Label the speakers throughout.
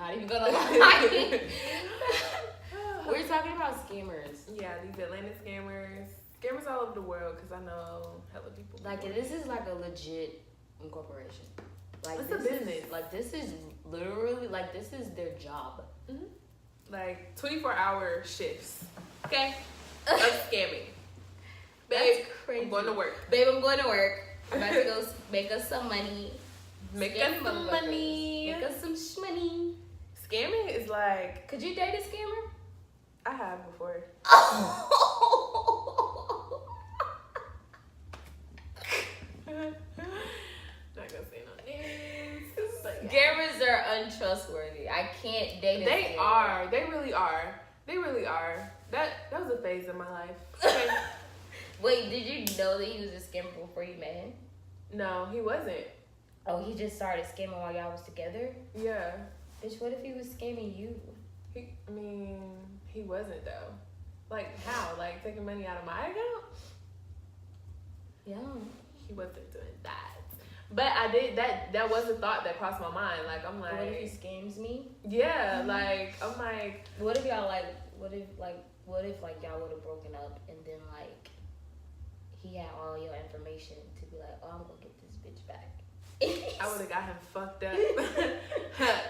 Speaker 1: not even gonna lie. We're talking about scammers.
Speaker 2: Yeah, these Atlanta scammers. Scammers all over the world, because I know hella people.
Speaker 1: Like, this is like a legit incorporation. Like,
Speaker 2: it's a business.
Speaker 1: This is literally, like, this is their job.
Speaker 2: Mm-hmm. Like, 24-hour shifts. Okay? Of scamming. Babe,
Speaker 1: That's crazy.
Speaker 2: I'm going to work.
Speaker 1: Babe, I'm going to work. I'm about to go make us some money.
Speaker 2: Make
Speaker 1: Scam
Speaker 2: us some
Speaker 1: motherfuckers.
Speaker 2: money.
Speaker 1: Make us some shmoney.
Speaker 2: Scamming is like...
Speaker 1: Could you date a scammer?
Speaker 2: I have before. Not gonna say no names. But yeah.
Speaker 1: Scammers are untrustworthy. I can't date a
Speaker 2: They
Speaker 1: scammer.
Speaker 2: are. They really are. They really are. That was a phase in my life. Okay.
Speaker 1: Wait, did you know that he was a scammer before you met him?
Speaker 2: No, he wasn't.
Speaker 1: Oh, he just started scamming while y'all was together?
Speaker 2: Yeah.
Speaker 1: Bitch, what if he was scamming you?
Speaker 2: He wasn't though. Like how? Like taking money out of my account?
Speaker 1: Yeah.
Speaker 2: He wasn't doing that. But I did that was a thought that crossed my mind. Like I'm like,
Speaker 1: What if he scams me?
Speaker 2: yeah, like I'm like,
Speaker 1: What if y'all what if y'all would have broken up and then like he had all your information to be like, oh, I'm gonna get this bitch back.
Speaker 2: I would have got him fucked up.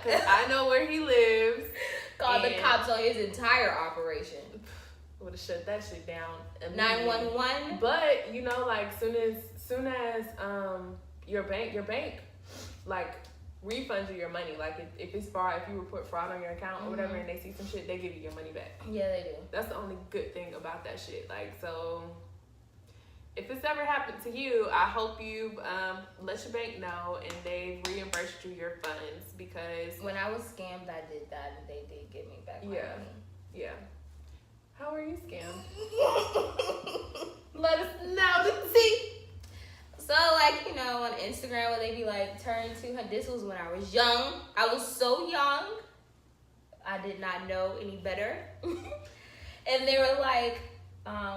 Speaker 2: Cause I know where he lives.
Speaker 1: Called the cops on his entire operation.
Speaker 2: Would have shut that shit down.
Speaker 1: 911.
Speaker 2: But you know, like soon as your bank like refunds you your money. Like if you report fraud on your account or whatever, and they see some shit, they give you your money back.
Speaker 1: Yeah, they do.
Speaker 2: That's the only good thing about that shit. Like, so if this ever happened to you, I hope you let your bank know and they reimbursed you your funds, because
Speaker 1: When I was scammed, I did that and they did give me back my
Speaker 2: Yeah.
Speaker 1: money.
Speaker 2: yeah. How are you scammed?
Speaker 1: Let us know. See? So, like, you know, on Instagram where they be like, turn 200. This was when I was young. I was so young. I did not know any better. And they were like,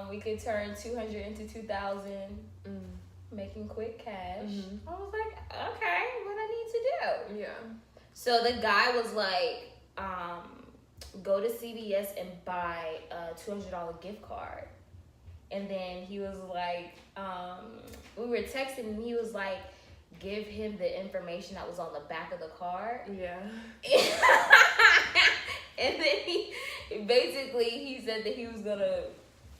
Speaker 1: we could turn 200 into 2,000, making quick cash.
Speaker 2: Mm-hmm.
Speaker 1: I was like, okay, what I need to do?
Speaker 2: Yeah.
Speaker 1: So the guy was like, go to CVS and buy a $200 gift card. And then he was like, we were texting and he was like, give him the information that was on the back of the card.
Speaker 2: Yeah.
Speaker 1: And then he said that he was gonna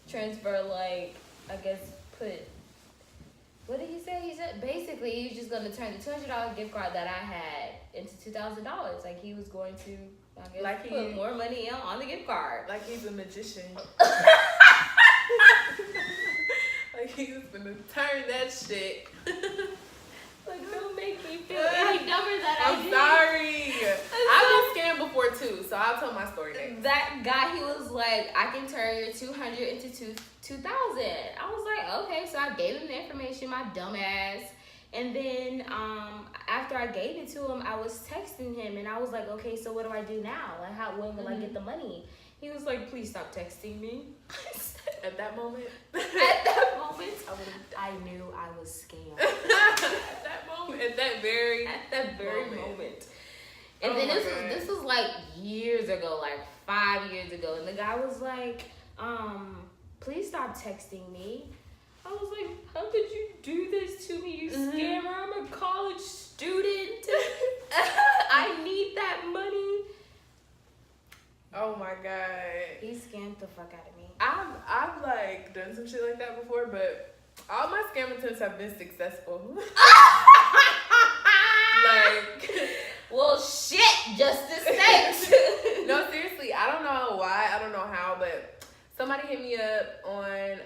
Speaker 1: transfer, like, I guess what did he say? He said basically he was just gonna turn the $200 gift card that I had into $2,000. Like he was going to, I guess,
Speaker 2: Like
Speaker 1: put more money on the gift card.
Speaker 2: Like he's a magician. Like he's gonna turn that shit.
Speaker 1: Like, don't make me feel any dumber that
Speaker 2: I'm sorry. I've been scammed before too, so I'll tell my story next.
Speaker 1: That guy, he was like, I can turn your 200 into 2,000. I was like, okay. So I gave him the information, my dumb ass. And then after I gave it to him, I was texting him and I was like, okay, so what do I do now? Like, when will I get the money? He was like, please stop texting me.
Speaker 2: At that moment,
Speaker 1: I knew I was scammed.
Speaker 2: at that very
Speaker 1: moment. And then this was like years ago, like 5 years ago. And the guy was like, please stop texting me. I was like, how could you do this to me, you scammer? I'm a college student. I need that money.
Speaker 2: Oh my god.
Speaker 1: He scammed the fuck out of me.
Speaker 2: I've like done some shit like that before, but all my scam attempts have been successful. Like,
Speaker 1: well, shit, Justice Snakes.
Speaker 2: No, seriously, I don't know why, I don't know how, but somebody hit me up on,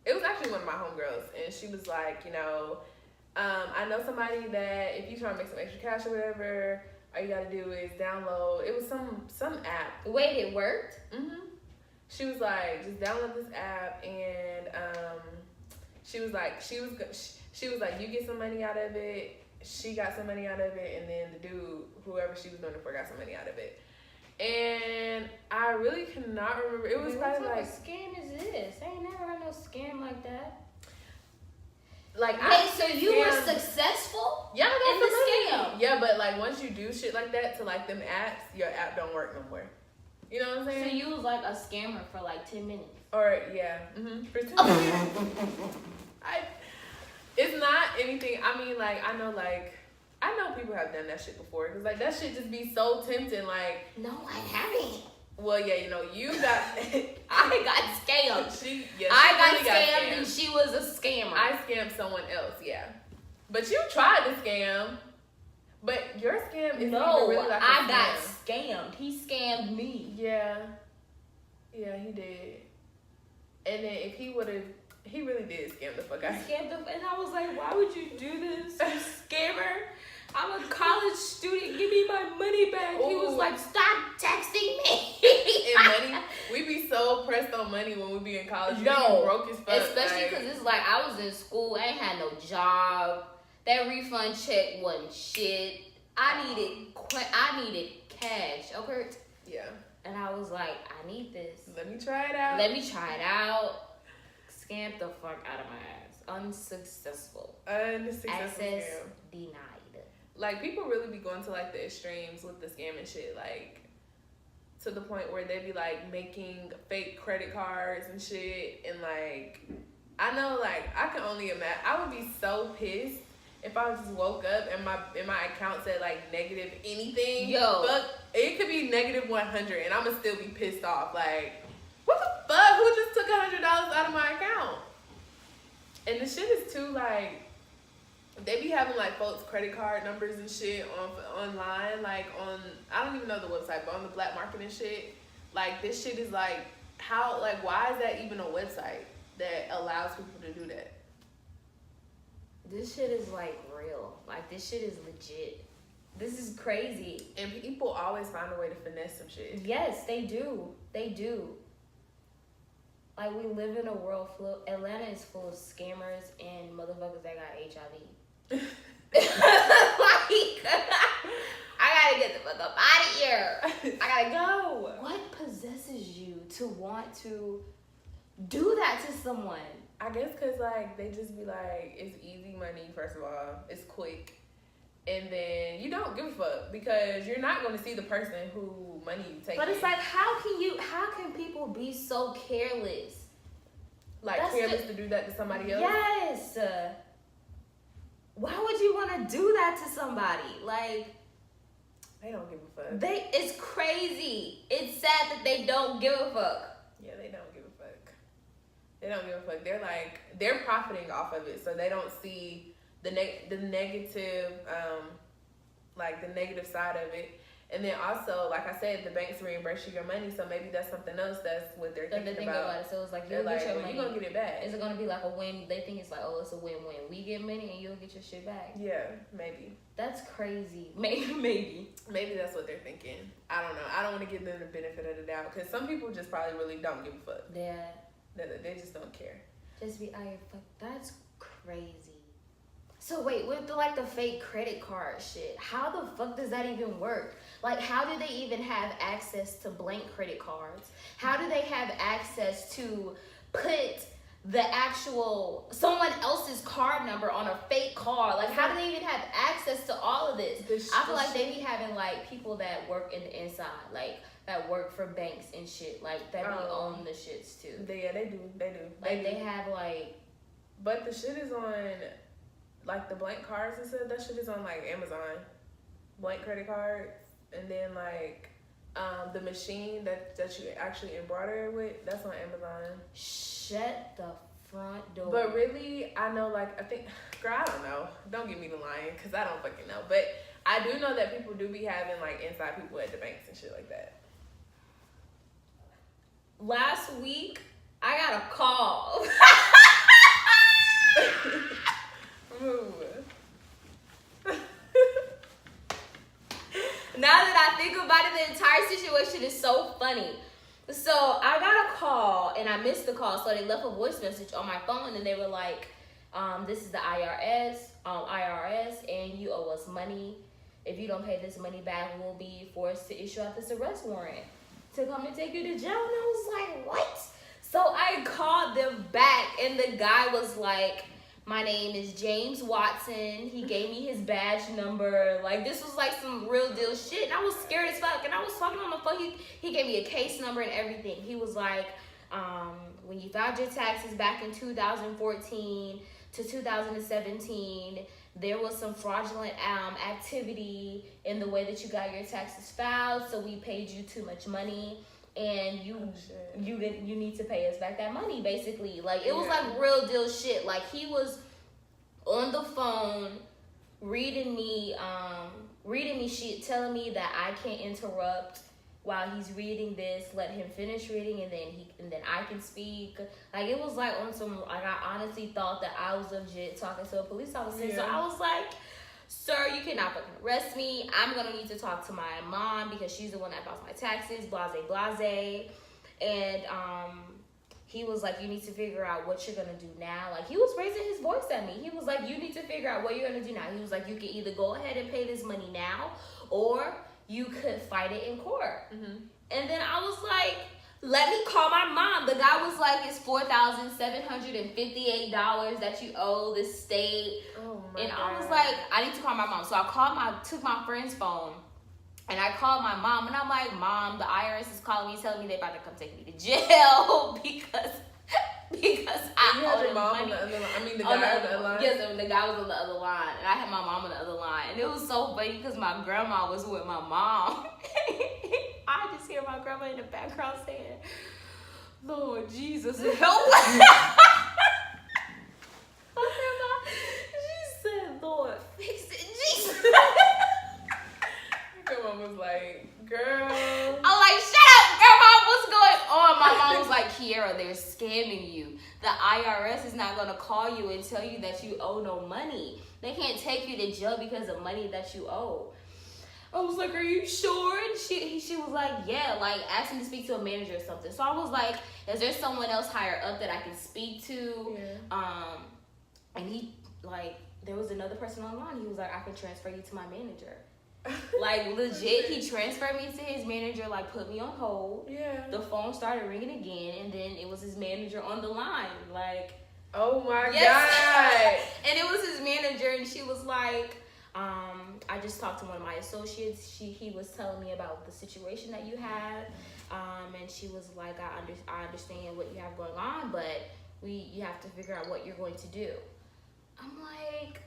Speaker 2: it was actually one of my homegirls, and she was like, you know, I know somebody that if you try to make some extra cash or whatever, all you gotta do is download, it was some app.
Speaker 1: Wait, it worked?
Speaker 2: Mm-hmm. She was like, just download this app, and she was like, you get some money out of it, she got some money out of it, and then the dude, whoever she was doing it for, got some money out of it. And I really cannot remember. It was probably like,
Speaker 1: what scam is this? I ain't never heard no scam like that.
Speaker 2: like,
Speaker 1: Wait, so you were successful?
Speaker 2: Yeah, that's
Speaker 1: in the scam.
Speaker 2: Yeah, but like once you do shit like that to like them apps, your app don't work no more. You know what I'm saying?
Speaker 1: So you was like a scammer for like 10 minutes.
Speaker 2: Or yeah, for 10 minutes. It's not anything. I mean, like I know people have done that shit before because like that shit just be so tempting. Like,
Speaker 1: No, I haven't.
Speaker 2: well, yeah, you know, you got.
Speaker 1: I got scammed.
Speaker 2: She
Speaker 1: I got
Speaker 2: really
Speaker 1: scammed and she was a scammer.
Speaker 2: I scammed someone else, yeah. But you tried to scam. But your scam is
Speaker 1: no,
Speaker 2: really like a
Speaker 1: I got
Speaker 2: scam.
Speaker 1: scammed. He scammed me.
Speaker 2: Yeah. Yeah, he did. And then if he would have, he really did scam the fuck out of
Speaker 1: He scammed him, and I was like, why would you do this, you scammer? I'm a college student. Give me my money back. He was
Speaker 2: Ooh.
Speaker 1: like, stop texting me.
Speaker 2: And money, we be so pressed on money when we be in college. You
Speaker 1: No,
Speaker 2: be broke as fuck.
Speaker 1: especially
Speaker 2: like,
Speaker 1: because it's like I was in school. I ain't had no job. That refund check wasn't shit. I needed cash. Okay.
Speaker 2: yeah.
Speaker 1: And I was like, I need this.
Speaker 2: Let me try it out.
Speaker 1: Let me try it out. Scammed the fuck out of my ass. Unsuccessful.
Speaker 2: Unsuccessful
Speaker 1: Access
Speaker 2: scam.
Speaker 1: denied.
Speaker 2: Like people really be going to like the extremes with the scam and shit. Like to the point where they be like making fake credit cards and shit. And like I know, like I can only imagine. I would be so pissed if I just woke up and my account said like negative anything.
Speaker 1: Yo.
Speaker 2: Fuck, it could be negative 100 and I'ma still be pissed off. Like, what the fuck? Who just took $100 out of my account? And the shit is too like, they be having like folks' credit card numbers and shit online, like on, I don't even know the website, but on the black market and shit. Like this shit is like, how, like why is that even a website that allows people to do that?
Speaker 1: This shit is like real. Like this shit is legit. This is crazy.
Speaker 2: And people always find a way to finesse some shit.
Speaker 1: Yes, they do. They do. Like we live in a world full. Atlanta is full of scammers and motherfuckers that got HIV. Like, I gotta get the fuck up out of here. I gotta go. What possesses you to want to do that to someone?
Speaker 2: I guess because, like, they just be like, it's easy money, first of all. It's quick. And then you don't give a fuck because you're not going to see the person who money you take.
Speaker 1: But it's like, how can people be so careless?
Speaker 2: Like,
Speaker 1: That's
Speaker 2: careless to do that to somebody else?
Speaker 1: Yes. Why would you want to do that to somebody? Like,
Speaker 2: They don't give a fuck.
Speaker 1: it's crazy. It's sad that they don't give a fuck.
Speaker 2: Yeah, they don't give a fuck. They don't give a fuck. They're like, they're profiting off of it, so they don't see the negative, like the negative side of it. And then also, like I said, the banks reimburse you your money, so maybe that's something else that's what they're thinking about.
Speaker 1: It. So it's like,
Speaker 2: They're
Speaker 1: you'll
Speaker 2: like,
Speaker 1: get your
Speaker 2: well,
Speaker 1: money.
Speaker 2: you're gonna get it back.
Speaker 1: Is it gonna be like a win? They think it's like, oh, it's a win-win. We get money and you'll get your shit back.
Speaker 2: Yeah, maybe.
Speaker 1: That's crazy. Maybe.
Speaker 2: Maybe that's what they're thinking. I don't know. I don't want to give them the benefit of the doubt because some people just probably really don't give a fuck.
Speaker 1: Yeah.
Speaker 2: They just don't care.
Speaker 1: Just be out here, fuck. That's crazy. So wait, with the fake credit card shit, how the fuck does that even work? Like, how do they even have access to blank credit cards? How do they have access to put the actual someone else's card number on a fake card? Like, how do they even have access to all of this? I feel like they be having like people that work in the inside, like that work for banks and shit, like that be own the shits too.
Speaker 2: Yeah, they do.
Speaker 1: Like they have like,
Speaker 2: but the shit is on, like the blank cards and stuff. That shit is on like Amazon, blank credit cards, and then like the machine that you actually embroider with, that's on Amazon.
Speaker 1: shut the front door.
Speaker 2: But really, I know, like, I think, girl, I don't know. Don't give me the line, because I don't fucking know. But I do know that people do be having, like, inside people at the banks and shit like that.
Speaker 1: Last week, I got a call.
Speaker 2: Ooh.
Speaker 1: Now that I think about it, the entire situation is so funny. So I got a call and I missed the call, so they left a voice message on my phone and they were like, this is the IRS, and you owe us money. If you don't pay this money back, we'll be forced to issue out this arrest warrant to come and take you to jail. And I was like, what? So I called them back and the guy was like, my name is James Watson. He gave me his badge number. Like, this was like some real deal shit. And I was scared as fuck. And I was talking on the phone. He gave me a case number and everything. He was like, when you filed your taxes back in 2014 to 2017, there was some fraudulent activity in the way that you got your taxes filed, so we paid you too much money, and you need to pay us back that money, basically. Like, it was like real deal shit. Like, he was on the phone reading me shit, telling me that I can't interrupt while he's reading this, let him finish reading, and then I can speak. Like, it was like on some, like, I honestly thought that I was legit talking to a police officer. Yeah. So I was like, sir, you cannot fucking arrest me. I'm gonna need to talk to my mom because she's the one that files my taxes, blase. And he was like, you need to figure out what you're gonna do now. Like, he was raising his voice at me. He was like, you need to figure out what you're gonna do now. He was like, you can either go ahead and pay this money now, or you could fight it in court. Mm-hmm. And then I was like, let me call my mom. The guy was like, it's $4,758 that you owe the state.
Speaker 2: Oh my
Speaker 1: and
Speaker 2: God.
Speaker 1: I was like, I need to call my mom. So I took my friend's phone, and I called my mom, and I'm like, Mom, the IRS is calling me, telling me they're about to come take me to jail because I owe them money.
Speaker 2: The guy on the other line?
Speaker 1: Yes, the guy was on the other line. And I had my mom on the other line. And it was so funny because my grandma was with my mom. I just hear my grandma in the background saying, Lord Jesus, help. My grandma, she said, Lord, fix it, Jesus.
Speaker 2: Grandma was like, girl.
Speaker 1: I'm like, shut up, grandma, what's going on? My mom was like, Kiera, they're scamming you. The IRS is not going to call you and tell you that you owe no money. They can't take you to jail because of money that you owe. I was like, are you sure? And she was like, yeah, like, ask me to speak to a manager or something. So I was like, is there someone else higher up that I can speak to? Yeah. And he, like, there was another person online. He was like, I can transfer you to my manager. Like, legit, he transferred me to his manager, like, put me on hold. Yeah. The phone started ringing again, and then it was his manager on the line. Like,
Speaker 2: oh my God.
Speaker 1: And it was his manager, and she was like, I just talked to one of my associates. He was telling me about the situation that you had, and she was like, I understand what you have going on, but you have to figure out what you're going to do. I'm like,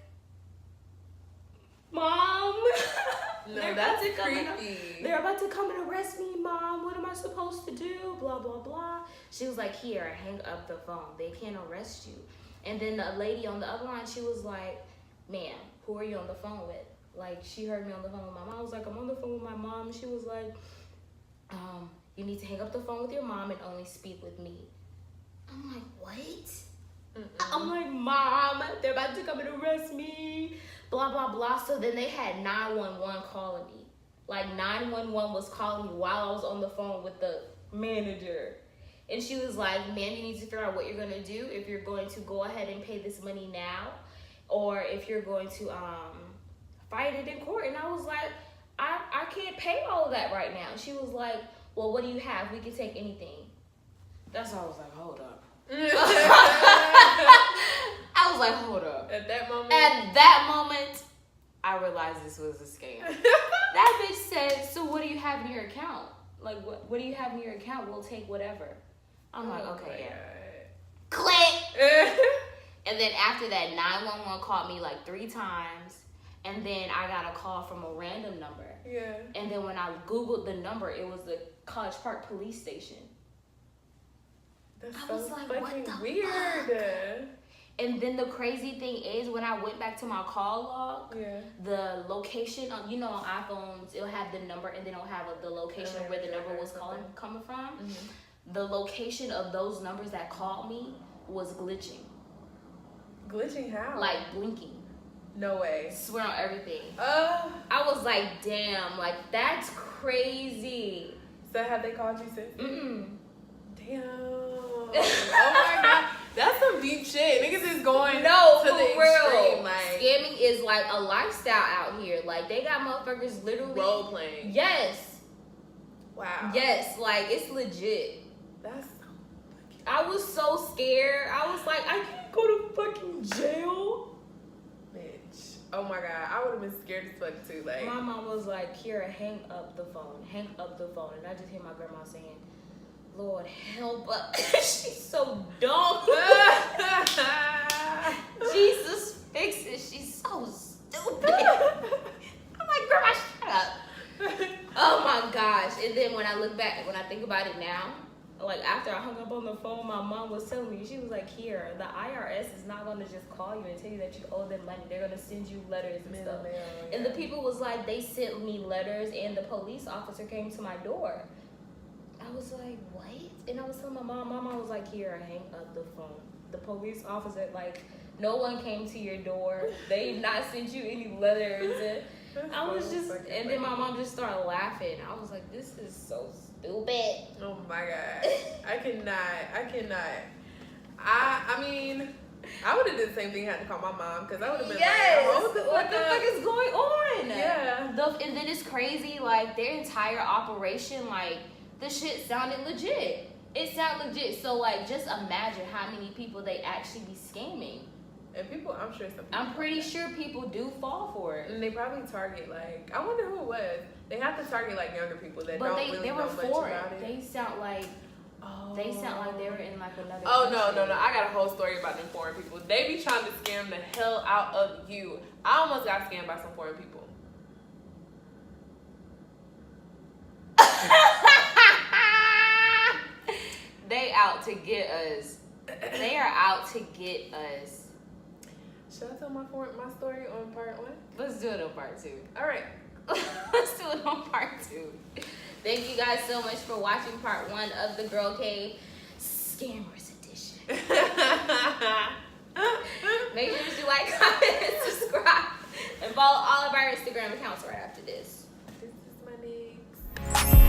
Speaker 1: Mom,
Speaker 2: that's creepy.
Speaker 1: They're about to come and arrest me, Mom. What am I supposed to do? Blah, blah, blah. She was like, here, hang up the phone. They can't arrest you. And then the lady on the other line, she was like, ma'am, who are you on the phone with? Like, she heard me on the phone with my mom. I was like, I'm on the phone with my mom. She was like, you need to hang up the phone with your mom and only speak with me. I'm like, what? Mm-mm. I'm like, Mom, they're about to come and arrest me. Blah, blah, blah. So then they had 911 calling me. Like, 911 was calling me while I was on the phone with the manager. And she was like, ma'am, you need to figure out what you're going to do. If you're going to go ahead and pay this money now, or if you're going to fight it in court. And I was like, I can't pay all of that right now. And she was like, well, what do you have? We can take anything. That's why I was like, hold up. I was like, hold up.
Speaker 2: At that
Speaker 1: moment, I realized this was a scam. That bitch said, so what do you have in your account? Like, what do you have in your account? We'll take whatever. I'm like, okay, yeah. Click! And then after that, 911 called me like 3 times. And then I got a call from a random number. Yeah. And then when I Googled the number, it was the College Park police station.
Speaker 2: That's so like, fucking weird.
Speaker 1: Fuck? And then the crazy thing is, when I went back to my call log, the location on, on iPhones, it'll have the number and then it'll have the location of where the number was coming from. Mm-hmm. The location of those numbers that called me was glitching.
Speaker 2: Glitching how?
Speaker 1: Like blinking.
Speaker 2: No way.
Speaker 1: Swear on everything. I was like, damn, like that's crazy.
Speaker 2: So have they called you since?
Speaker 1: Mm-mm.
Speaker 2: Damn. Oh my God. That's some deep shit. Niggas is going to the extreme. Like,
Speaker 1: scamming is like a lifestyle out here. Like, they got motherfuckers literally
Speaker 2: role playing.
Speaker 1: Yes.
Speaker 2: Wow.
Speaker 1: Yes, like it's legit.
Speaker 2: That's.
Speaker 1: I was so scared. I was like, I can't go to fucking jail.
Speaker 2: Bitch. Oh my god, I would have been scared as fuck too. Like,
Speaker 1: My mom was like, Kira, hang up the phone. Hang up the phone. And I just hear my grandma saying, Lord, help us. She's so dumb. Jesus, fix it. She's so stupid. I'm like, grandma, shut up. Oh my gosh. And then when I look back, when I think about it now, like after I hung up on the phone, my mom was telling me, she was like, here, the IRS is not going to just call you and tell you that you owe them money. They're going to send you letters and stuff.
Speaker 2: Yeah.
Speaker 1: And the people was like, they sent me letters and the police officer came to my door. I was like, what? And I was telling my mom was like, here, hang up the phone. The police officer, like, no one came to your door. They've not sent you any letters. And I was just, and then my mom just started laughing. I was like, this is so stupid.
Speaker 2: Oh my god. I cannot. I mean, I would have did the same thing, had to call my mom, because I would have been
Speaker 1: Yes.
Speaker 2: like, hold the
Speaker 1: What the
Speaker 2: fuck
Speaker 1: fuck
Speaker 2: up.
Speaker 1: is going on?
Speaker 2: Yeah.
Speaker 1: And then it's crazy, like, their entire operation, like, the shit sounded legit. It sounded legit. So, like, just imagine how many people they actually be scamming.
Speaker 2: And people, I'm sure some people.
Speaker 1: I'm pretty sure people do fall for it.
Speaker 2: And they probably target, like, I wonder who it was. They have to target, like, younger people that
Speaker 1: But
Speaker 2: don't
Speaker 1: they
Speaker 2: really
Speaker 1: were
Speaker 2: know much
Speaker 1: for
Speaker 2: about
Speaker 1: it.
Speaker 2: it.
Speaker 1: They sound like they were in like another
Speaker 2: Oh,
Speaker 1: country.
Speaker 2: no. I got a whole story about them foreign people. They be trying to scam the hell out of you. I almost got scammed by some foreign people.
Speaker 1: They out to get us. They are out to get us.
Speaker 2: Should I tell my story on part 1?
Speaker 1: Let's do it on part 2.
Speaker 2: All right.
Speaker 1: Let's do it on part 2. Thank you guys so much for watching part 1 of the Girl Cave Scammers Edition. Make sure you like, comment, and subscribe. And follow all of our Instagram accounts right after this.
Speaker 2: This is my name.